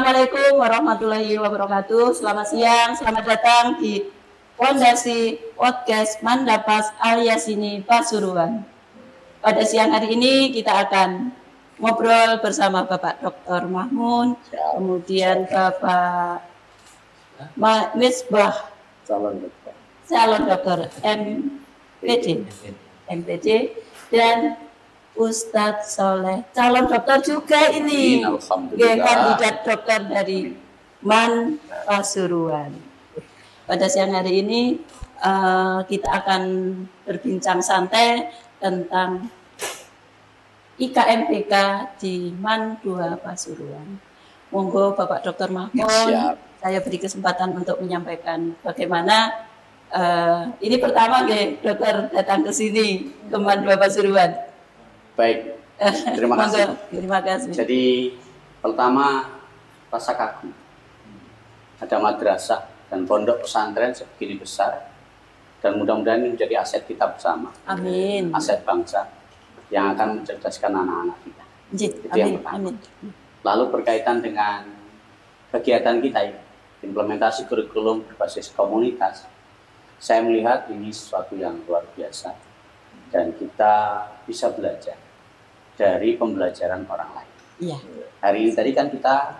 Assalamualaikum warahmatullahi wabarakatuh. Selamat siang, selamat datang di Fondasi Podcast Mandapas Al-Yasini Pasuruan. Pada siang hari ini kita akan ngobrol bersama Bapak Dr. Mahmud, kemudian Bapak Misbah, calon dokter MPD, dan Ustadz Soleh, calon dokter juga ini, kandidat dokter dari MAN Pasuruan. Pada siang hari ini kita akan berbincang santai tentang IKMBK di MAN 2 Pasuruan. Monggo Bapak Dr. Mahmud, saya beri kesempatan untuk menyampaikan bagaimana ini pertama dokter datang ke sini ke MAN 2 Pasuruan. Baik, terima kasih. Terima kasih. Jadi pertama rasa kagum. Ada madrasah dan pondok pesantren sebegini besar, dan mudah-mudahan ini menjadi aset kita bersama. Amin. Aset bangsa yang akan mencerdaskan anak-anak kita. Itu yang pertama. Amin. Lalu berkaitan dengan kegiatan kita ini, implementasi kurikulum berbasis komunitas, saya melihat ini sesuatu yang luar biasa dan kita bisa belajar dari pembelajaran orang lain. Iya. Hari ini tadi kan kita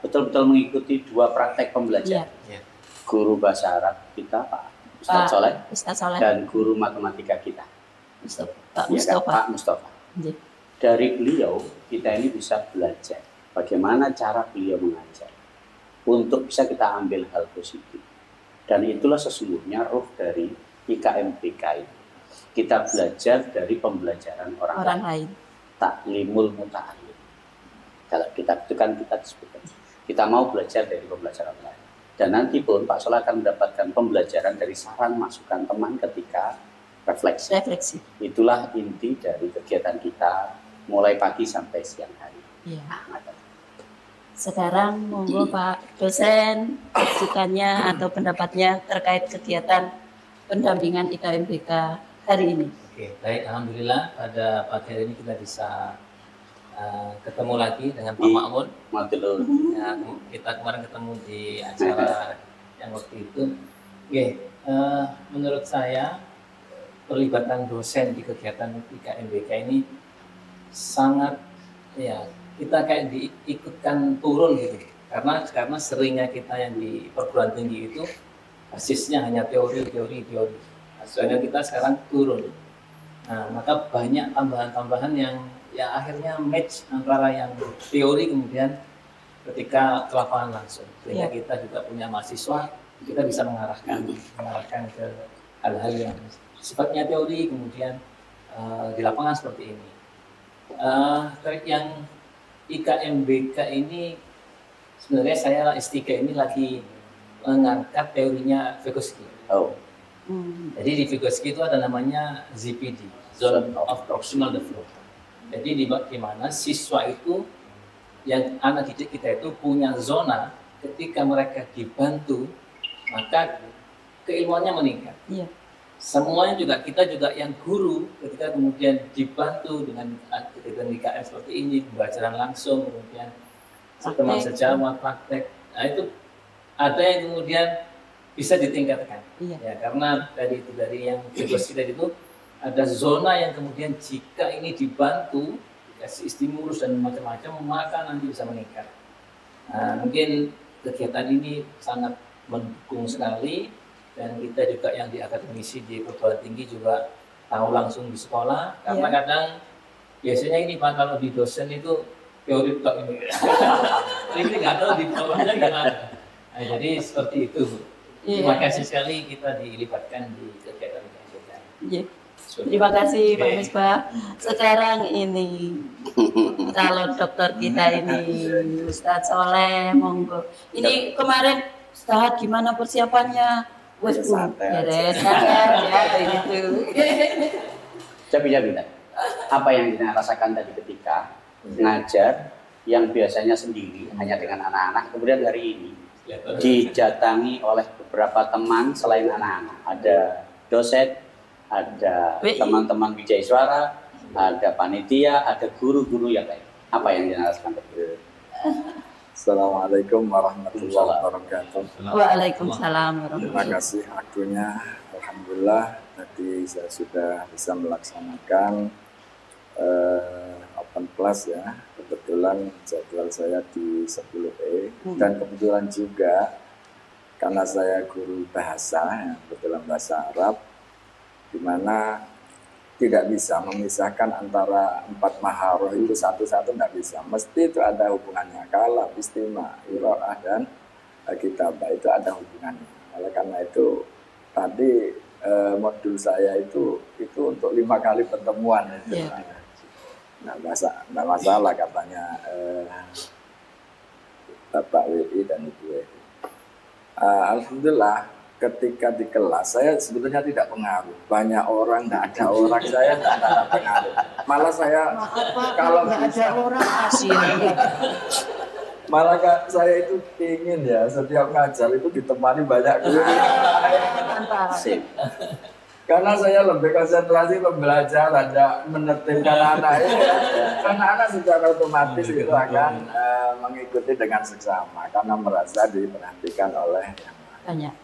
betul-betul mengikuti 2 praktek pembelajaran. Iya. Guru bahasa Arab kita Pak Ustadz Soleh dan guru matematika kita Pak Mustafa. Pak Mustafa. Iya. Dari beliau kita ini bisa belajar bagaimana cara beliau mengajar untuk bisa kita ambil hal positif, dan itulah sesungguhnya ruh dari IKMBK ini. Kita belajar dari pembelajaran orang lain. Taklimul muta'alim. Kalau kita itu kan kita disebutkan. Kita mau belajar dari pembelajaran lain. Dan nanti pun Pak Soleh akan mendapatkan pembelajaran dari saran masukan teman ketika refleksi. Itulah inti dari kegiatan kita mulai pagi sampai siang hari. Iya. Sekarang monggo Pak dosen masukannya atau pendapatnya terkait kegiatan pendampingan IKMBK hari ini. Oke, baik, alhamdulillah pada pagi hari ini kita bisa ketemu lagi dengan Pak Makmun. Ya, kita kemarin ketemu di acara yang waktu itu. Oke, menurut saya perlibatan dosen di kegiatan IKMBK ini sangat, ya, kita kayak diikutkan turun gitu. Karena seringnya kita yang di perguruan tinggi itu basisnya hanya teori. Sedangkan kita sekarang turun. Nah, maka banyak tambahan-tambahan yang ya akhirnya match antara yang teori kemudian ketika ke lapangan langsung. Sehingga kita juga punya mahasiswa, kita bisa mengarahkan ke hal-hal yang sifatnya teori kemudian di lapangan seperti ini. Yang IKMBK ini sebenarnya saya S3 ini lagi mengangkat teorinya Vygotsky. Jadi di Vygotsky itu ada namanya ZPD, Zone of Proximal Development. Jadi di mana siswa itu, yang anak didik kita itu punya zona ketika mereka dibantu, maka keilmuannya meningkat. Iya. Semuanya juga, kita juga yang guru ketika kemudian dibantu dengan kegiatan IKM seperti ini, pembelajaran langsung, kemudian teman sejawat, praktek. Nah itu ada yang kemudian bisa ditingkatkan. Iya. Ya, karena dari yang Vygotsky tadi itu ada zona yang kemudian jika ini dibantu, dikasih stimulus dan macam-macam, maka nanti bisa meningkat. Nah, mungkin kegiatan ini sangat mendukung sekali, dan kita juga yang di akademisi di perguruan tinggi juga tahu langsung di sekolah, karena kadang biasanya ini Pak, kalau di dosen itu teori tok ini. Ini nggak tahu di bawahnya gimana. Nah, jadi seperti itu. Terima kasih sekali kita dilibatkan di kegiatan ini. Terima kasih Pak Misbah. Sekarang ini calon dokter kita ini Ustadz Soleh, monggo. Ini kemarin Ustadz gimana persiapannya? Wes beres ya begitu. Coba apa yang kita rasakan tadi ketika ngajar yang biasanya sendiri hanya dengan anak-anak, kemudian hari ini didatangi oleh beberapa teman selain anak-anak. Ada dosen, ada teman-teman Wijaya Suara, ada panitia, ada guru-guru yang lain. Apa yang dirasakan? Assalamualaikum warahmatullahi wabarakatuh. Waalaikumsalam warahmatullahi Terima kasih waktunya. Alhamdulillah tadi saya sudah bisa melaksanakan open class ya. Kebetulan jadwal saya di 10E dan kebetulan juga karena saya guru bahasa, ya, kebetulan bahasa Arab, di mana tidak bisa memisahkan antara 4 maharoh itu satu-satu, tidak bisa. Mesti itu ada hubungannya. Kalam, istimah, iro'ah, dan kitabah itu ada hubungannya. Oleh karena itu tadi modul saya itu untuk 5 kali pertemuan. Nggak masalah katanya Bapak WI dan Ibu WI. Alhamdulillah ketika di kelas saya sebetulnya tidak pengaruh. Banyak orang, nggak ada orang, saya nggak ada pengaruh. Malah saya kalau nggak ada orang asing. Malah saya itu ingin ya setiap ngajar itu ditemani banyak guru. Karena saya lebih konsentrasi belajar, ada menertibkan anak ini. Karena anak secara otomatis itu akan mengikuti dengan seksama karena merasa diperhatikan oleh yang banyak.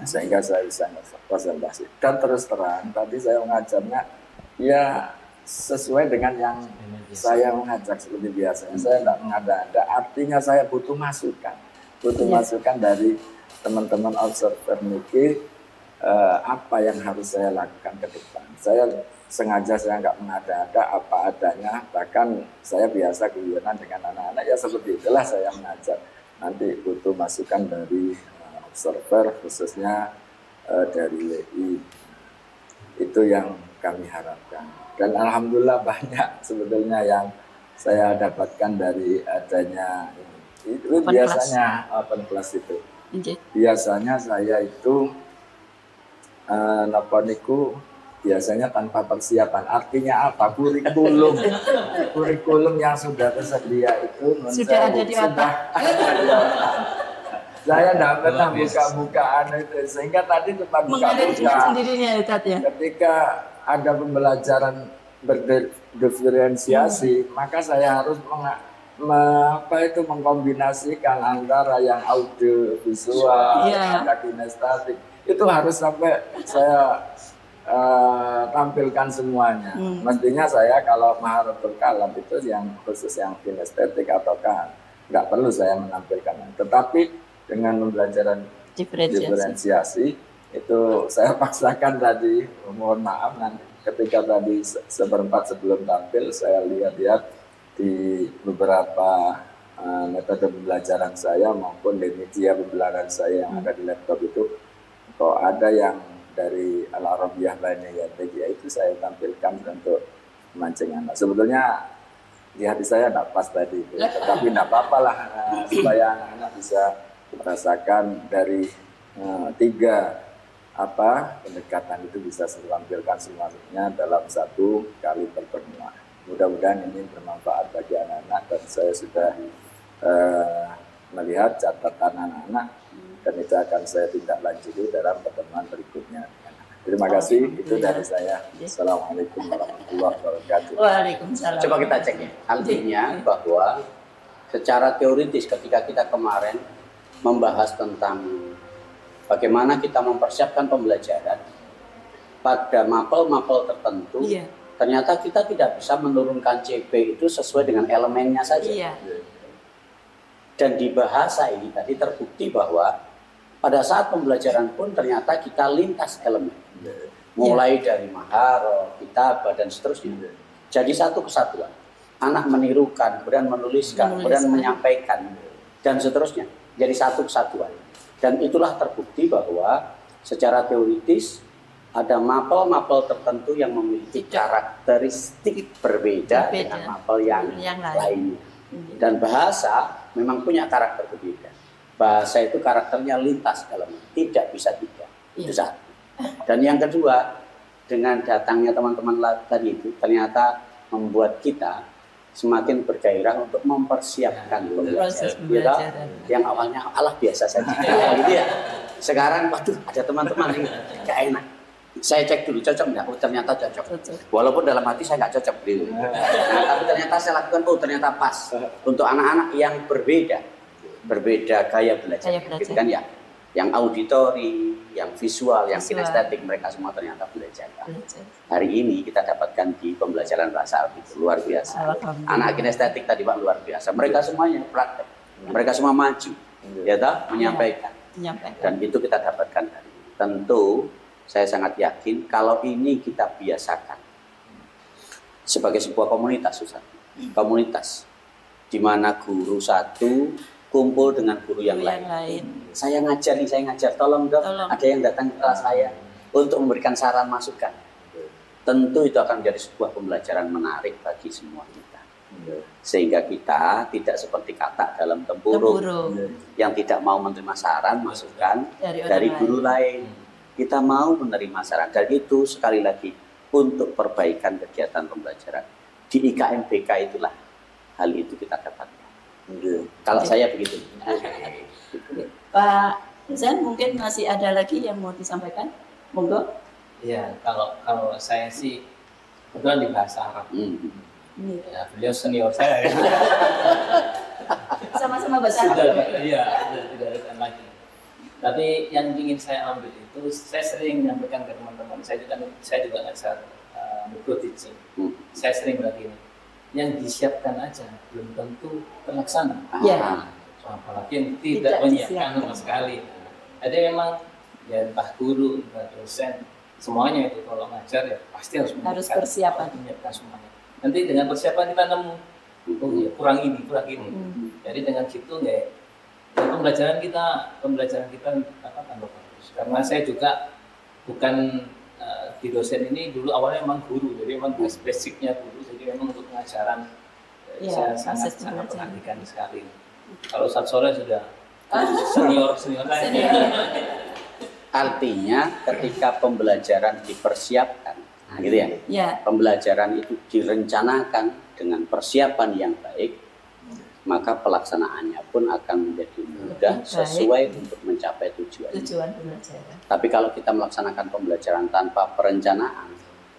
Sehingga saya bisa konsentrasi. Dan terus terang tadi saya mengajarnya ya sesuai dengan yang saya mengajar seperti biasanya. Saya tidak mengada-ada. Artinya saya butuh masukan, masukan dari teman-teman observer niki, apa yang harus saya lakukan ke depan. Saya sengaja saya nggak mengada-ada, apa adanya. Bahkan saya biasa guyonan dengan anak-anak ya seperti itulah saya mengajar. Nanti butuh masukan dari observer khususnya dari WI. Itu yang kami harapkan. Dan alhamdulillah banyak sebetulnya yang saya dapatkan dari adanya ini. Itu open biasanya class. Open class itu. Biasanya saya itu naponiku biasanya tanpa persiapan. Artinya apa? Kurikulum yang sudah tersedia itu sudah ada di otak. Saya tidak pernah buka-bukaan itu, sehingga tadi tempat buka-buka ketika ada pembelajaran berdiferensiasi, maka saya harus mengkombinasikan antara yang audio visual, ada kinestetik, itu harus sampai saya tampilkan semuanya. Mestinya saya kalau maharotul kalam itu yang khusus yang kinestetik ataukah nggak perlu saya menampilkan, tetapi dengan pembelajaran diferensiasi itu saya paksakan tadi, mohon maaf nanti ketika tadi seperempat sebelum tampil saya lihat-lihat di beberapa metode pembelajaran saya maupun di media pembelajaran saya yang ada di laptop itu kok ada yang dari Al-Arabiyah Bainiyah itu saya tampilkan untuk memancing anak. Sebetulnya di hati saya tidak pas tadi, tetapi tidak apa-apa lah supaya anak-anak bisa merasakan dari 3 pendekatan itu bisa saya tampilkan semuanya dalam 1 kali pertemuan. Mudah-mudahan ini bermanfaat bagi anak-anak dan saya sudah melihat catatan anak-anak dan itu akan saya tindak lanjuti dalam pertemuan berikutnya. Terima kasih, itu dari saya. Assalamualaikum warahmatullahi wabarakatuh. Waalaikumsalam. Coba kita cek ya, artinya bahwa secara teoritis ketika kita kemarin membahas tentang bagaimana kita mempersiapkan pembelajaran pada mapel-mapel tertentu, ternyata kita tidak bisa menurunkan CP itu sesuai dengan elemennya saja. Dan di bahasa ini tadi terbukti bahwa pada saat pembelajaran pun ternyata kita lintas elemen, mulai dari maharoh, kitabah dan seterusnya. Jadi satu kesatuan. Anak menirukan, kemudian menuliskan, kemudian menyampaikan dan seterusnya. Jadi satu kesatuan. Dan itulah terbukti bahwa secara teoritis ada mapel-mapel tertentu yang memiliki karakteristik berbeda dengan mapel yang lainnya. Dan bahasa memang punya karakter berbeda. Bahasa itu karakternya lintas elemen, tidak bisa 3. Itu satu. Dan yang kedua, dengan datangnya teman-teman tadi itu ternyata membuat kita semakin bergairah untuk mempersiapkan proses pembelajaran. Yang awalnya Allah biasa saja gitu ya. Sekarang waduh ada teman-teman yang gak enak. Saya cek dulu cocok enggak? Oh ternyata cocok. Walaupun dalam hati saya nggak cocok gitu. Nah, tapi ternyata saya lakukan, oh ternyata pas untuk anak-anak yang berbeda. berbeda gaya belajar. Gitu kan ya. Yang auditori, yang visual, yang kinestetik, mereka semua ternyata belajar. Hari ini kita dapatkan di pembelajaran bahasa Arab itu luar biasa. Anak kinestetik tadi Pak luar biasa. Mereka semuanya praktek. Mereka semua maju, ya tak? Menyampaikan. Dan itu kita dapatkan hari ini. Tentu saya sangat yakin kalau ini kita biasakan sebagai sebuah komunitas, Ustaz. Komunitas di mana guru satu kumpul dengan guru yang lain. Saya ngajar nih, saya ngajar. Tolong dok, ada yang datang ke kelas saya untuk memberikan saran masukan. Tentu itu akan menjadi sebuah pembelajaran menarik bagi semua kita. Sehingga kita tidak seperti katak dalam tempurung yang tidak mau menerima saran masukan dari guru lain. Kita mau menerima saran. Dan itu sekali lagi untuk perbaikan kegiatan pembelajaran. Di IKMBK itulah hal itu kita dapatkan. Kalau saya begitu. Pak Hasan, mungkin masih ada lagi yang mau disampaikan? Monggo. Iya, kalau saya sih kebetulan di bahasa Arab. Ya, beliau senior saya. Sama-sama bahasa Arab. Iya, tidak ada lagi. Tapi yang ingin saya ambil itu, saya sering menyampaikan ke teman-teman. Saya juga ngajar micro teaching. Saya sering bilang gini, yang disiapkan aja belum tentu terlaksana. Apalagi yang tidak menyiapkan sama sekali. Jadi memang ya entah guru, entah dosen, semuanya itu kalau ngajar ya pasti harus persiapan, menyiapkan semuanya. Nanti dengan persiapan kita nemu, oh ya kurang ini. Jadi dengan gitu ya pembelajaran kita tambah bagus. Karena saya juga bukan di dosen ini dulu awalnya memang guru, jadi memang basicnya guru, jadi memang untuk pengajaran saya sangat perhatikan sekali. Kalau Ustaz Soleh sudah senior saya. Artinya ketika pembelajaran dipersiapkan, gitu ya. Pembelajaran itu direncanakan dengan persiapan yang baik, maka pelaksanaannya pun akan menjadi mudah sesuai untuk mencapai tujuan pembelajaran. Tapi kalau kita melaksanakan pembelajaran tanpa perencanaan,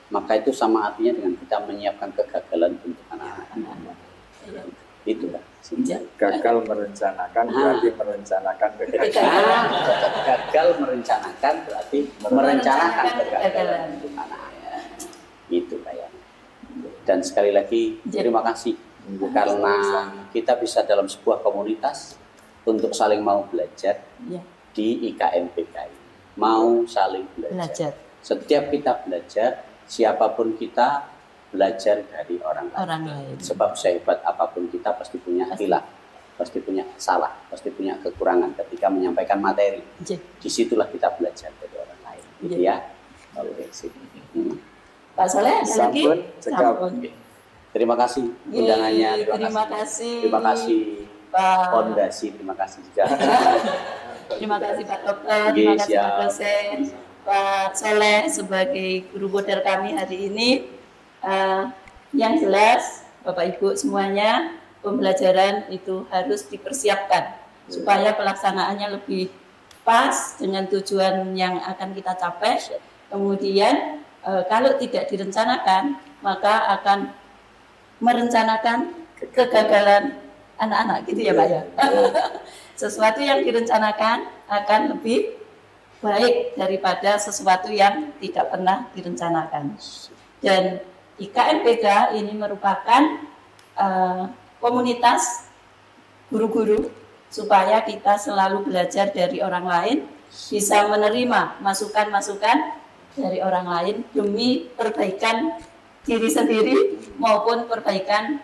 maka itu sama artinya dengan kita menyiapkan kegagalan untuk anak-anak. Itu kan. Gagal merencanakan berarti merencanakan kegagalan. Gagal merencanakan berarti merencanakan kegagalan untuk anak-anak. Itu kayaknya. Dan sekali lagi terima kasih karena kita bisa dalam sebuah komunitas untuk saling mau belajar di IKMBK. Mau saling belajar. Setiap kita belajar, siapapun kita belajar dari orang lain. Sebab sehebat apapun kita pasti punya khilaf, pasti punya salah, pasti punya kekurangan ketika menyampaikan materi. Disitulah kita belajar dari orang lain. Gitu ya. Oke, Pak Soleh ada lagi? Terima kasih undangannya. Terima kasih. Terima kasih Pak Fondasi. Terima kasih juga. Terima kasih Pak Dokter. Terima kasih Pak dosen. Pak Soleh sebagai guru model kami hari ini. Yang jelas Bapak Ibu semuanya, pembelajaran itu harus dipersiapkan supaya pelaksanaannya lebih pas dengan tujuan yang akan kita capai. Kemudian kalau tidak direncanakan, maka akan merencanakan kegagalan anak-anak, gitu ya Pak ya. Sesuatu yang direncanakan akan lebih baik daripada sesuatu yang tidak pernah direncanakan. Dan IKMBK ini merupakan komunitas guru-guru supaya kita selalu belajar dari orang lain, bisa menerima masukan-masukan dari orang lain demi perbaikan diri sendiri maupun perbaikan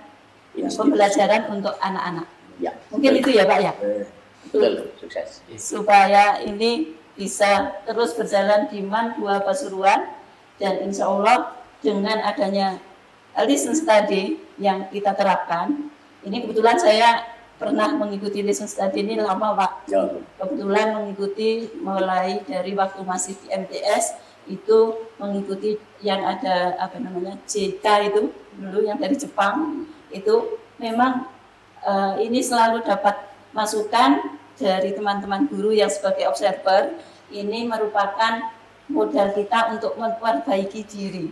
pembelajaran untuk anak-anak. Mungkin itu ya Pak ya. Betul, sukses. Supaya ini bisa terus berjalan di MAN 2 Pasuruan, dan insya Allah dengan adanya listen study yang kita terapkan, ini kebetulan saya pernah mengikuti listen study ini lama Pak. Kebetulan mengikuti mulai dari waktu masih di MTS, itu mengikuti yang ada JK itu dulu yang dari Jepang. Itu memang ini selalu dapat masukan dari teman-teman guru yang sebagai observer. Ini merupakan modal kita untuk memperbaiki diri.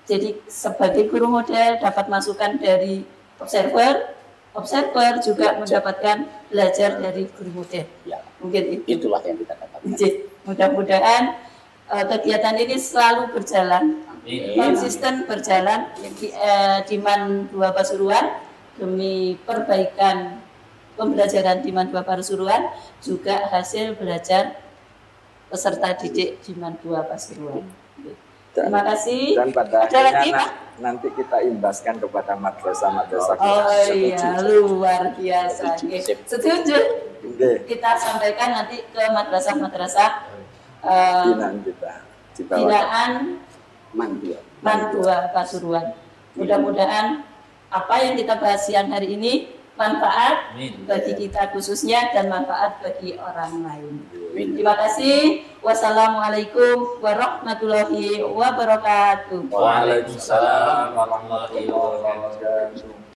Jadi sebagai guru model dapat masukan dari observer, observer juga mendapatkan belajar dari guru model. Ya, Mungkin itulah yang kita katakan. Mudah-mudahan kegiatan ini selalu berjalan, konsisten berjalan di MAN 2 Pasuruan demi perbaikan pembelajaran di MAN 2 Pasuruan, juga hasil belajar peserta didik di MAN 2 Pasuruan. Terima kasih. Dan pada akhirnya nanti kita imbaskan kepada madrasah-madrasah. Oh iya, luar biasa. Setuju. Kita sampaikan nanti ke madrasah-madrasah binaan MAN 2 Pasuruan. Mudah-mudahan apa yang kita bahas siang hari ini manfaat bagi kita khususnya dan manfaat bagi orang lain. Terima kasih. Wassalamualaikum warahmatullahi wabarakatuh. Waalaikumsalam warahmatullahi wabarakatuh.